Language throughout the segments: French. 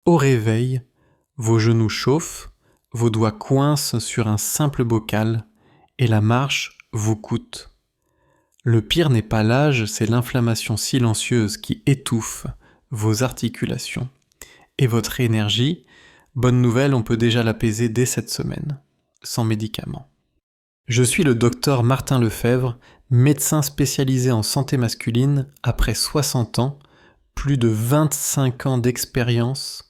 Au réveil, vos genoux chauffent, vos doigts coincent sur un simple bocal et la marche vous coûte. Le pire n'est pas l'âge, c'est l'inflammation silencieuse qui étouffe vos articulations. Et votre énergie, bonne nouvelle, on peut déjà l'apaiser dès cette semaine, sans médicaments. Je suis le docteur Martin Lefebvre, médecin spécialisé en santé masculine après 60 ans, plus de 25 ans d'expérience.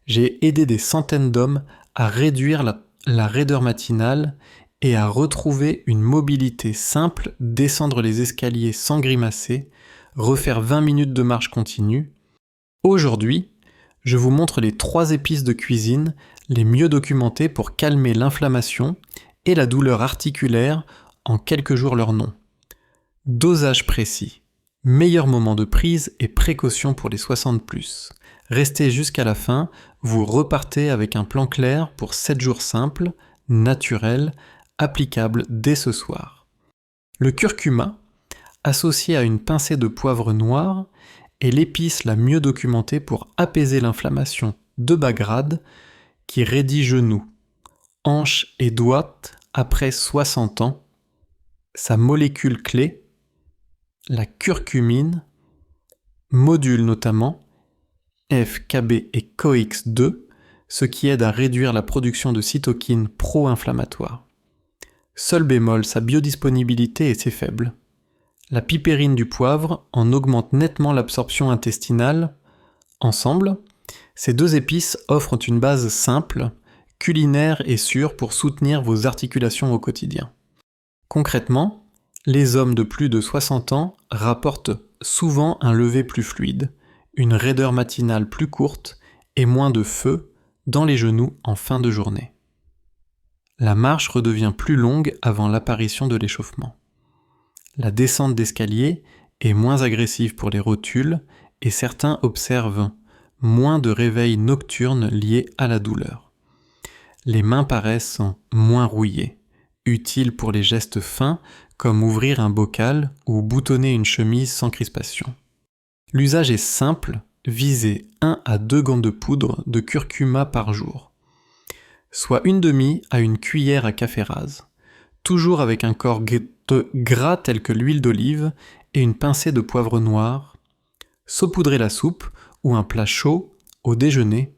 J'ai aidé des centaines d'hommes à réduire la raideur matinale et à retrouver une mobilité simple, descendre les escaliers sans grimacer, refaire 20 minutes de marche continue. Aujourd'hui, je vous montre les 3 épices de cuisine les mieux documentées pour calmer l'inflammation et la douleur articulaire en quelques jours leur nom. Dosage précis, meilleur moment de prise et précaution pour les 60+. Restez jusqu'à la fin, vous repartez avec un plan clair pour 7 jours simples, naturels, applicables dès ce soir. Le curcuma, associé à une pincée de poivre noir, est l'épice la mieux documentée pour apaiser l'inflammation de bas grade qui raidit genoux, hanches et doigts après 60 ans. Sa molécule clé, la curcumine, module notamment FKB et COX-2, ce qui aide à réduire la production de cytokines pro-inflammatoires. Seul bémol, sa biodisponibilité est assez faible. La pipérine du poivre en augmente nettement l'absorption intestinale. Ensemble, ces 2 épices offrent une base simple, culinaire et sûre pour soutenir vos articulations au quotidien. Concrètement, les hommes de plus de 60 ans rapportent souvent un lever plus fluide, une raideur matinale plus courte et moins de feu dans les genoux en fin de journée. La marche redevient plus longue avant l'apparition de l'échauffement. La descente d'escalier est moins agressive pour les rotules et certains observent moins de réveils nocturnes liés à la douleur. Les mains paraissent moins rouillées, utiles pour les gestes fins comme ouvrir un bocal ou boutonner une chemise sans crispation. L'usage est simple, visez 1 à 2 gants de poudre de curcuma par jour, soit 1/2 à 1 cuillère à café rase, toujours avec un corps gras tel que l'huile d'olive et une pincée de poivre noir. Saupoudrez la soupe ou un plat chaud au déjeuner,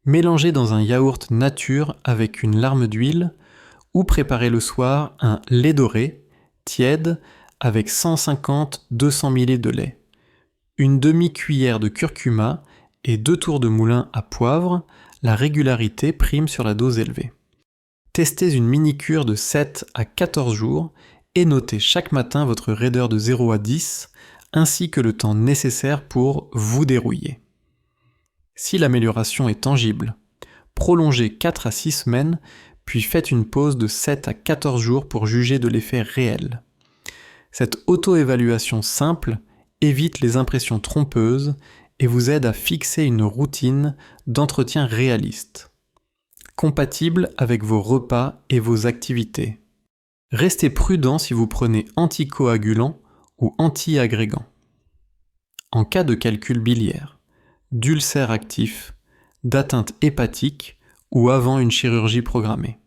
mélangez dans un yaourt nature avec une larme d'huile ou préparez le soir un lait doré, tiède, avec 150-200 ml de lait, une demi-cuillère de curcuma et 2 tours de moulin à poivre, la régularité prime sur la dose élevée. Testez une mini-cure de 7 à 14 jours et notez chaque matin votre raideur de 0 à 10, ainsi que le temps nécessaire pour vous dérouiller. Si l'amélioration est tangible, prolongez 4 à 6 semaines, puis faites une pause de 7 à 14 jours pour juger de l'effet réel. Cette auto-évaluation simple évite les impressions trompeuses et vous aide à fixer une routine d'entretien réaliste, compatible avec vos repas et vos activités. Restez prudent si vous prenez anticoagulants ou anti-agrégants. En cas de calcul biliaire, d'ulcère actif, d'atteinte hépatique ou avant une chirurgie programmée,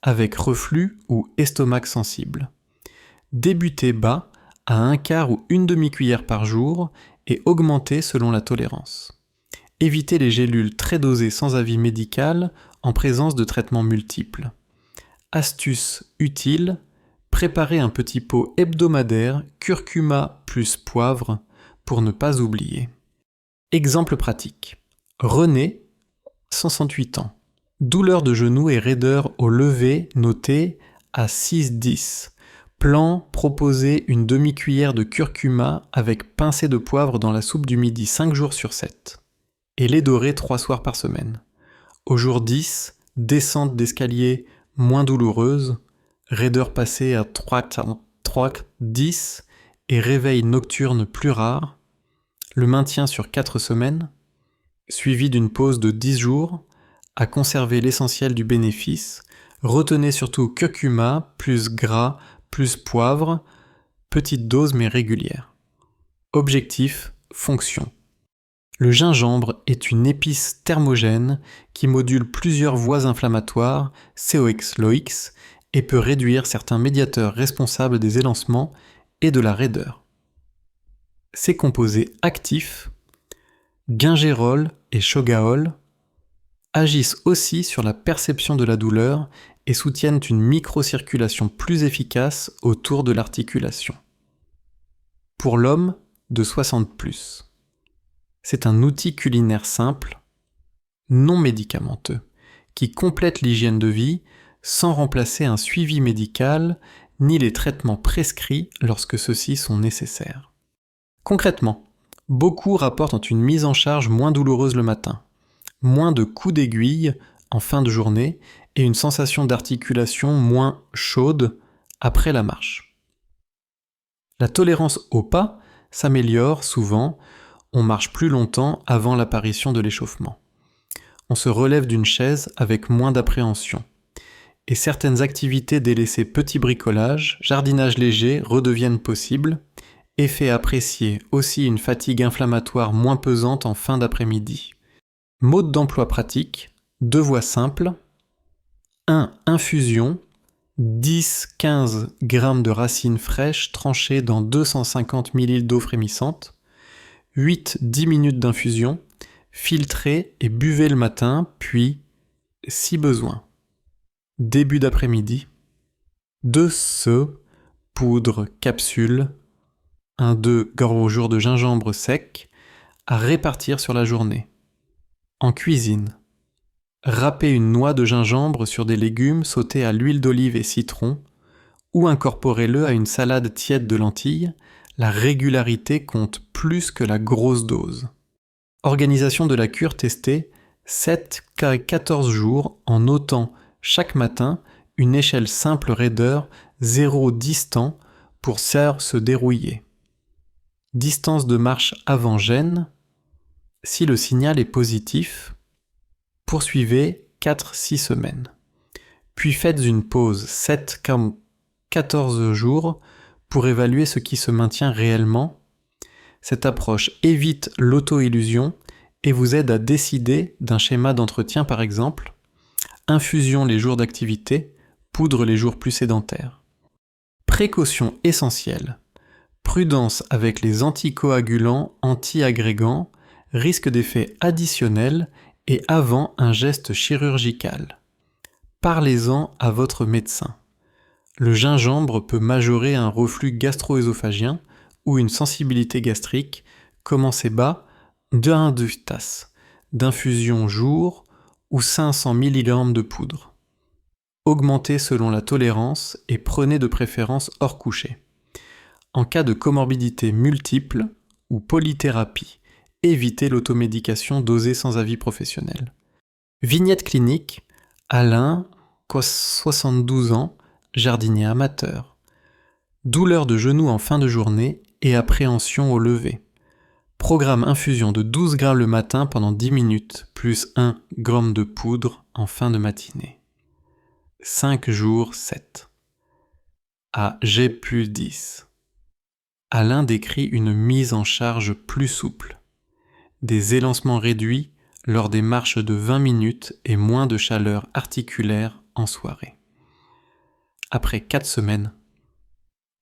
avec reflux ou estomac sensible. Débutez bas à 1/4 ou 1/2 cuillère par jour et augmentez selon la tolérance. Évitez les gélules très dosées sans avis médical en présence de traitements multiples. Astuce utile, préparez un petit pot hebdomadaire curcuma plus poivre pour ne pas oublier. Exemple pratique. René, 68 ans. Douleur de genou et raideur au lever notée à 6-10. Plan, proposer une demi-cuillère de curcuma avec pincée de poivre dans la soupe du midi 5 jours sur 7. Et lait doré 3 soirs par semaine. Au jour 10, descente d'escalier moins douloureuse, raideur passée à 3-10 et réveil nocturne plus rare. Le maintien sur 4 semaines, suivi d'une pause de 10 jours, à conserver l'essentiel du bénéfice. Retenez surtout curcuma, plus gras, plus poivre, petite dose mais régulière. Objectif, fonction. Le gingembre est une épice thermogène qui module plusieurs voies inflammatoires, COX-LOX, et peut réduire certains médiateurs responsables des élancements et de la raideur. Ces composés actifs, gingérol et chogaol, agissent aussi sur la perception de la douleur et soutiennent une microcirculation plus efficace autour de l'articulation. Pour l'homme de 60+, c'est un outil culinaire simple, non médicamenteux, qui complète l'hygiène de vie sans remplacer un suivi médical ni les traitements prescrits lorsque ceux-ci sont nécessaires. Concrètement, beaucoup rapportent une mise en charge moins douloureuse le matin, moins de coups d'aiguille en fin de journée et une sensation d'articulation moins chaude après la marche. La tolérance au pas s'améliore souvent, on marche plus longtemps avant l'apparition de l'échauffement. On se relève d'une chaise avec moins d'appréhension. Et certaines activités délaissées petit bricolage, jardinage léger redeviennent possibles, et fait apprécier aussi une fatigue inflammatoire moins pesante en fin d'après-midi. Mode d'emploi pratique, 2 voies simples. 1. Infusion, 10-15 g de racines fraîches tranchées dans 250 ml d'eau frémissante. 8-10 minutes d'infusion, filtrez et buvez le matin, puis, si besoin, début d'après-midi, 2 seaux, poudre, capsule, 1-2 gros-jours de gingembre sec, à répartir sur la journée. En cuisine, râpez une noix de gingembre sur des légumes sautés à l'huile d'olive et citron, ou incorporez-le à une salade tiède de lentilles. La régularité compte plus que la grosse dose. Organisation de la cure testée, 7-14 jours en notant chaque matin une échelle simple raideur 0 distant pour se dérouiller. Distance de marche avant gêne. Si le signal est positif, poursuivez 4-6 semaines. Puis faites une pause 7-14 jours pour évaluer ce qui se maintient réellement. Cette approche évite l'auto-illusion et vous aide à décider d'un schéma d'entretien par exemple. Infusion les jours d'activité, poudre les jours plus sédentaires. Précaution essentielle. Prudence avec les anticoagulants, anti-agrégants, risque d'effets additionnels et avant un geste chirurgical. Parlez-en à votre médecin. Le gingembre peut majorer un reflux gastro-œsophagien ou une sensibilité gastrique. Commencez bas, 2 tasses d'infusion jour ou 500 mg de poudre. Augmentez selon la tolérance et prenez de préférence hors coucher. En cas de comorbidité multiple ou polythérapie, évitez l'automédication dosée sans avis professionnel. Vignette clinique, Alain, 72 ans, jardinier amateur. Douleur de genou en fin de journée et appréhension au lever. Programme infusion de 12 g le matin pendant 10 minutes, plus 1 g de poudre en fin de matinée. 5 jours 7. À G+10. Alain décrit une mise en charge plus souple. Des élancements réduits lors des marches de 20 minutes et moins de chaleur articulaire en soirée. Après 4 semaines,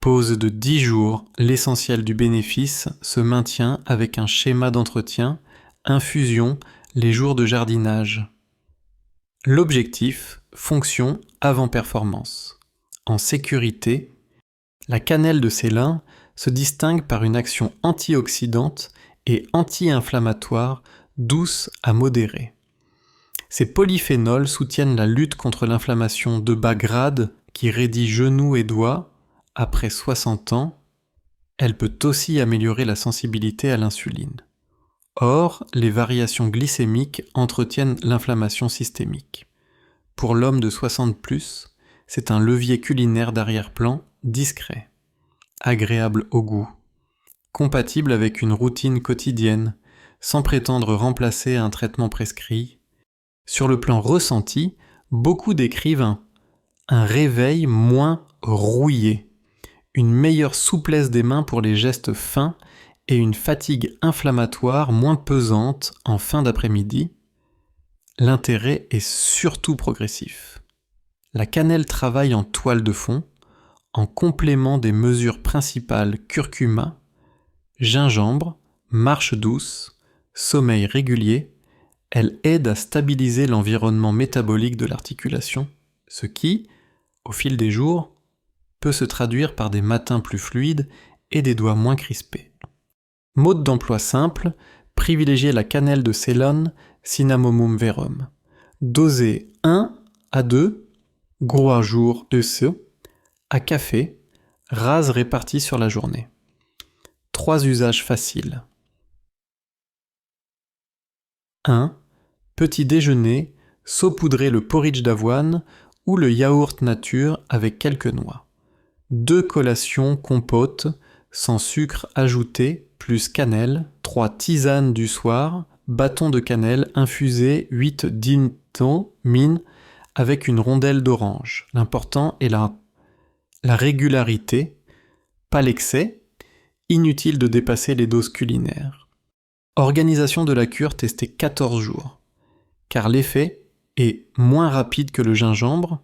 pause de 10 jours, l'essentiel du bénéfice se maintient avec un schéma d'entretien, infusion, les jours de jardinage. L'objectif, fonction avant performance. En sécurité, la cannelle de Céline se distingue par une action antioxydante et anti-inflammatoire douce à modérée. Ces polyphénols soutiennent la lutte contre l'inflammation de bas grade qui raidit genoux et doigts. Après 60 ans, elle peut aussi améliorer la sensibilité à l'insuline. Or, les variations glycémiques entretiennent l'inflammation systémique. Pour l'homme de 60+, c'est un levier culinaire d'arrière-plan discret, agréable au goût, compatible avec une routine quotidienne, sans prétendre remplacer un traitement prescrit. Sur le plan ressenti, beaucoup décrivent un réveil moins rouillé, une meilleure souplesse des mains pour les gestes fins et une fatigue inflammatoire moins pesante en fin d'après-midi. L'intérêt est surtout progressif. La cannelle travaille en toile de fond, en complément des mesures principales curcuma, gingembre, marche douce, sommeil régulier. Elle aide à stabiliser l'environnement métabolique de l'articulation, ce qui, au fil des jours, peut se traduire par des matins plus fluides et des doigts moins crispés. Mode d'emploi simple, privilégiez la cannelle de Ceylon, Cinnamomum verum. Dosez 1 à 2, gros à jour de ce, à café, rase répartie sur la journée. 3 usages faciles. 1. Petit déjeuner, saupoudrez le porridge d'avoine ou le yaourt nature avec quelques noix. 2 collations compotes, sans sucre ajouté, plus cannelle, 3 tisanes du soir, bâton de cannelle infusé 8-10 mine avec une rondelle d'orange. L'important est la régularité, pas l'excès, inutile de dépasser les doses culinaires. Organisation de la cure testée 14 jours. Car l'effet est moins rapide que le gingembre,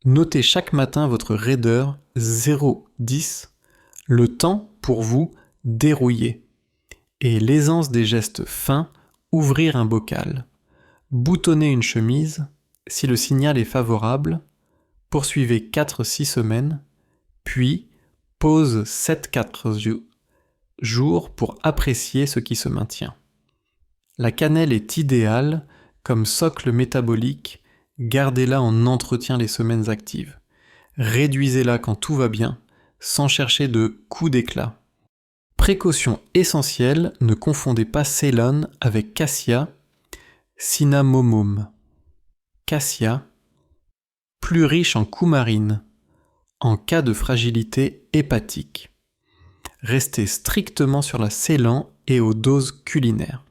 notez chaque matin votre raideur 0-10, le temps pour vous dérouiller, et l'aisance des gestes fins, ouvrir un bocal, boutonner une chemise, si le signal est favorable, poursuivez 4-6 semaines, puis pause 7-4 jours pour apprécier ce qui se maintient. La cannelle est idéale comme socle métabolique, gardez-la en entretien les semaines actives. Réduisez-la quand tout va bien, sans chercher de coups d'éclat. Précaution essentielle, ne confondez pas Ceylon avec Cassia Cinnamomum. Cassia, plus riche en coumarine, en cas de fragilité hépatique. Restez strictement sur la Ceylon et aux doses culinaires.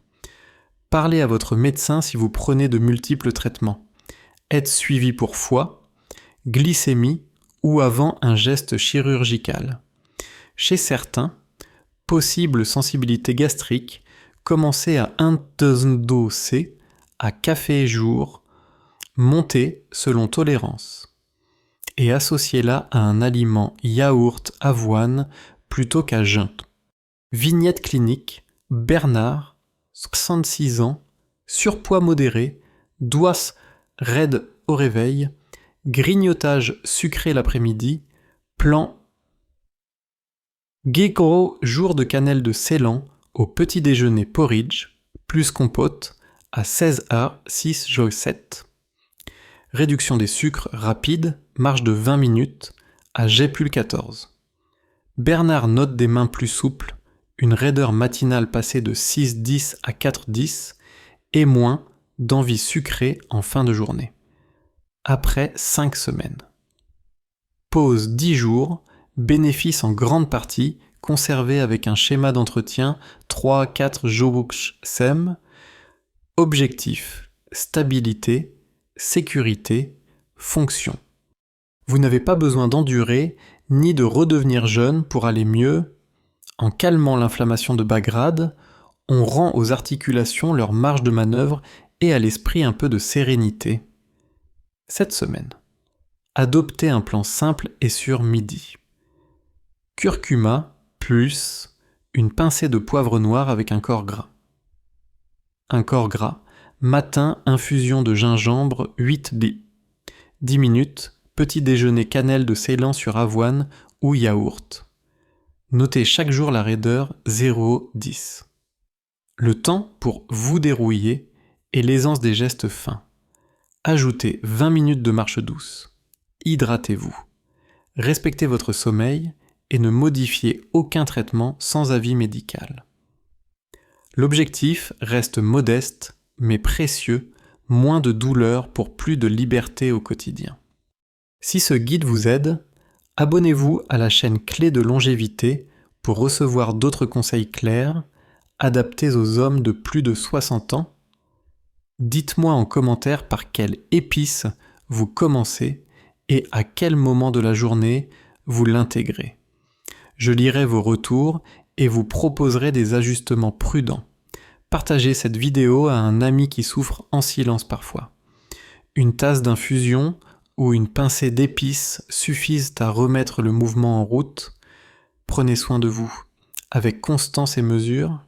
Parlez à votre médecin si vous prenez de multiples traitements. Être suivi pour foie, glycémie ou avant un geste chirurgical. Chez certains, possible sensibilité gastrique, commencez à 1 C à café jour, montez selon tolérance. Et associez-la à un aliment yaourt avoine plutôt qu'à jeun. Vignette clinique, Bernard, 66 ans, surpoids modéré, doigts raides au réveil, grignotage sucré l'après-midi, plan gros jour de cannelle de Ceylan au petit déjeuner porridge, plus compote, à 16h06-7. Réduction des sucres rapide, marche de 20 minutes, à G+14. Bernard note des mains plus souples, une raideur matinale passée de 6-10 à 4-10 et moins d'envie sucrée en fin de journée. Après 5 semaines. Pause 10 jours, bénéfice en grande partie conservé avec un schéma d'entretien 3-4 jours SEM. Objectif, stabilité, sécurité, fonction. Vous n'avez pas besoin d'endurer ni de redevenir jeune pour aller mieux. En calmant l'inflammation de bas grade, on rend aux articulations leur marge de manœuvre et à l'esprit un peu de sérénité. Cette semaine, adoptez un plan simple et sur midi. Curcuma plus une pincée de poivre noir avec un corps gras. Un corps gras, matin infusion de gingembre 8 dl. 10 minutes, petit déjeuner cannelle de Ceylan sur avoine ou yaourt. Notez chaque jour la raideur 0-10. Le temps pour vous dérouiller et l'aisance des gestes fins. Ajoutez 20 minutes de marche douce. Hydratez-vous. Respectez votre sommeil et ne modifiez aucun traitement sans avis médical. L'objectif reste modeste mais précieux, moins de douleur pour plus de liberté au quotidien. Si ce guide vous aide, abonnez-vous à la chaîne Clé de longévité pour recevoir d'autres conseils clairs, adaptés aux hommes de plus de 60 ans. Dites-moi en commentaire par quelle épice vous commencez et à quel moment de la journée vous l'intégrez. Je lirai vos retours et vous proposerez des ajustements prudents. Partagez cette vidéo à un ami qui souffre en silence parfois. Une tasse d'infusion ou une pincée d'épices suffisent à remettre le mouvement en route. Prenez soin de vous, avec constance et mesure,